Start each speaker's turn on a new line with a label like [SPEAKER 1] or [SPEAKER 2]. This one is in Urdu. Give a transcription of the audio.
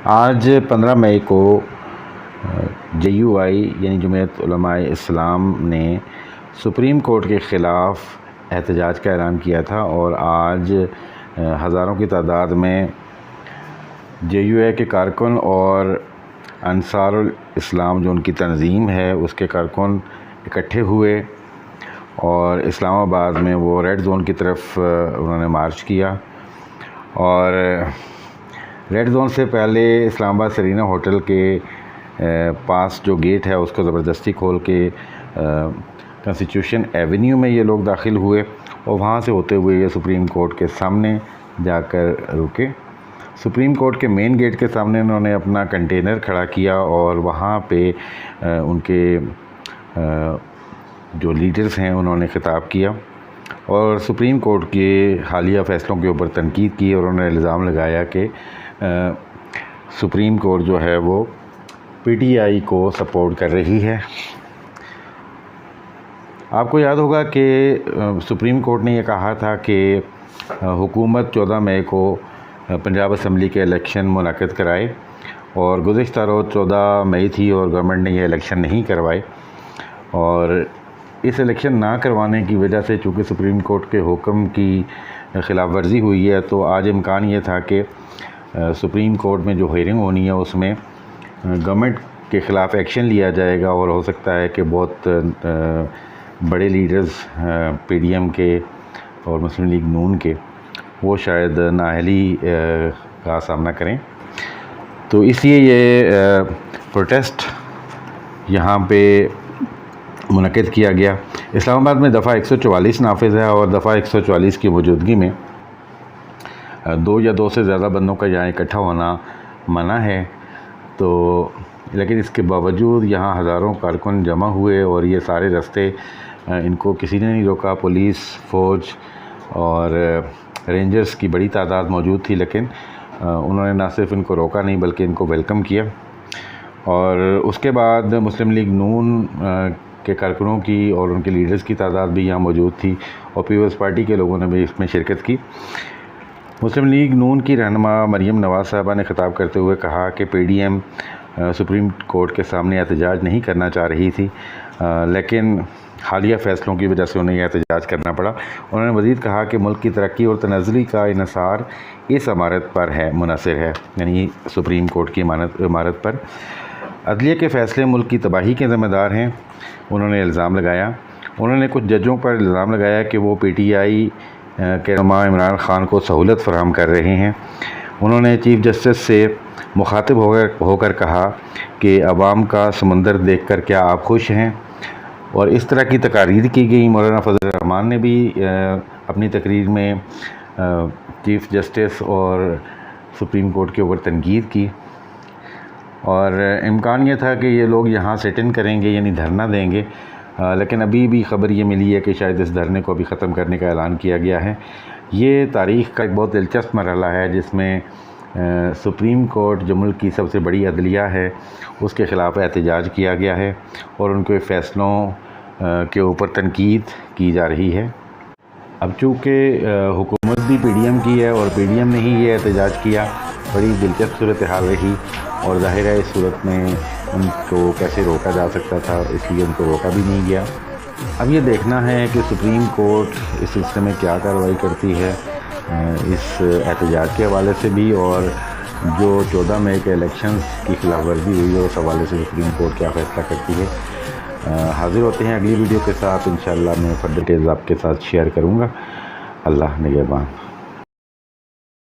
[SPEAKER 1] آج 15 مئی کو JUI یعنی جمعیت علماء اسلام نے سپریم کورٹ کے خلاف احتجاج کا اعلان کیا تھا، اور آج ہزاروں کی تعداد میں JUI کے کارکن اور انصار الاسلام جو ان کی تنظیم ہے اس کے کارکن اکٹھے ہوئے، اور اسلام آباد میں وہ ریڈ زون کی طرف انہوں نے مارچ کیا۔ اور ریڈ زون سے پہلے اسلام آباد سرینا ہوٹل کے پاس جو گیٹ ہے اس کو زبردستی کھول کے کنسٹیٹیوشن ایونیو میں یہ لوگ داخل ہوئے، اور وہاں سے ہوتے ہوئے یہ سپریم کورٹ کے سامنے جا کر رکے۔ سپریم کورٹ کے مین گیٹ کے سامنے انہوں نے اپنا کنٹینر کھڑا کیا، اور وہاں پہ ان کے جو لیڈرز ہیں انہوں نے خطاب کیا اور سپریم کورٹ کے حالیہ فیصلوں کے اوپر تنقید کی، اور انہوں نے الزام لگایا کہ سپریم کورٹ جو ہے وہ PTI کو سپورٹ کر رہی ہے۔ آپ کو یاد ہوگا کہ سپریم کورٹ نے یہ کہا تھا کہ حکومت 14 مئی کو پنجاب اسمبلی کے الیکشن منعقد کرائے، اور گزشتہ روز 14 مئی تھی اور گورنمنٹ نے یہ الیکشن نہیں کروائے، اور اس الیکشن نہ کروانے کی وجہ سے چونکہ سپریم کورٹ کے حکم کی خلاف ورزی ہوئی ہے، تو آج امکان یہ تھا کہ سپریم کورٹ میں جو ہیئرنگ ہونی ہے اس میں گورنمنٹ کے خلاف ایکشن لیا جائے گا، اور ہو سکتا ہے کہ بہت بڑے لیڈرز PDM کے اور مسلم لیگ نون کے وہ شاید نااہلی کا سامنا کریں۔ تو اس لیے یہ پروٹیسٹ یہاں پہ منعقد کیا گیا۔ اسلام آباد میں دفعہ 144 نافذ ہے، اور دفعہ 144 کی موجودگی میں 2 یا 2 سے زیادہ بندوں کا یہاں اکٹھا ہونا منع ہے، تو لیکن اس کے باوجود یہاں ہزاروں کارکن جمع ہوئے، اور یہ سارے رستے ان کو کسی نے نہیں روکا۔ پولیس، فوج اور رینجرز کی بڑی تعداد موجود تھی، لیکن انہوں نے نہ صرف ان کو روکا نہیں بلکہ ان کو ویلکم کیا۔ اور اس کے بعد مسلم لیگ نون کے کارکنوں کی اور ان کے لیڈرز کی تعداد بھی یہاں موجود تھی، اور پیپلز پارٹی کے لوگوں نے بھی اس میں شرکت کی۔ مسلم لیگ نون کی رہنما مریم نواز صاحبہ نے خطاب کرتے ہوئے کہا کہ PDM سپریم کورٹ کے سامنے احتجاج نہیں کرنا چاہ رہی تھی، لیکن حالیہ فیصلوں کی وجہ سے انہیں یہ احتجاج کرنا پڑا۔ انہوں نے مزید کہا کہ ملک کی ترقی اور تنزلی کا انحصار اس عمارت پر منحصر ہے، یعنی سپریم کورٹ کی عمارت پر۔ عدلیہ کے فیصلے ملک کی تباہی کے ذمہ دار ہیں، انہوں نے الزام لگایا۔ انہوں نے کچھ ججوں پر الزام لگایا کہ وہ PTI کے رہنما عمران خان کو سہولت فراہم کر رہے ہیں۔ انہوں نے چیف جسٹس سے مخاطب ہو کر کہا کہ عوام کا سمندر دیکھ کر کیا آپ خوش ہیں، اور اس طرح کی تقاریر کی گئی۔ مولانا فضل الرحمان نے بھی اپنی تقریر میں چیف جسٹس اور سپریم کورٹ کے اوپر تنقید کی، اور امکان یہ تھا کہ یہ لوگ یہاں سٹ ان کریں گے یعنی دھرنا دیں گے، لیکن ابھی بھی خبر یہ ملی ہے کہ شاید اس دھرنے کو ابھی ختم کرنے کا اعلان کیا گیا ہے۔ یہ تاریخ کا ایک بہت دلچسپ مرحلہ ہے جس میں سپریم کورٹ جو ملک کی سب سے بڑی عدلیہ ہے اس کے خلاف احتجاج کیا گیا ہے، اور ان کے فیصلوں کے اوپر تنقید کی جا رہی ہے۔ اب چونکہ حکومت بھی PDM کی ہے اور PDM نے ہی یہ احتجاج کیا، بڑی دلچسپ صورتحال رہی، اور ظاہر ہے اس صورت میں ان کو کیسے روکا جا سکتا تھا، اس لیے ان کو روکا بھی نہیں گیا۔ اب یہ دیکھنا ہے کہ سپریم کورٹ اس سلسلے میں کیا کارروائی کرتی ہے، اس احتجاج کے حوالے سے بھی، اور جو 14 مئی کے الیکشنز کی خلاف ورزی ہوئی ہے اس حوالے سے سپریم کورٹ کیا فیصلہ کرتی ہے۔ حاضر ہوتے ہیں اگلی ویڈیو کے ساتھ، انشاءاللہ میں فردر ڈیٹیلز آپ کے ساتھ شیئر کروں گا۔ اللہ نگہبان۔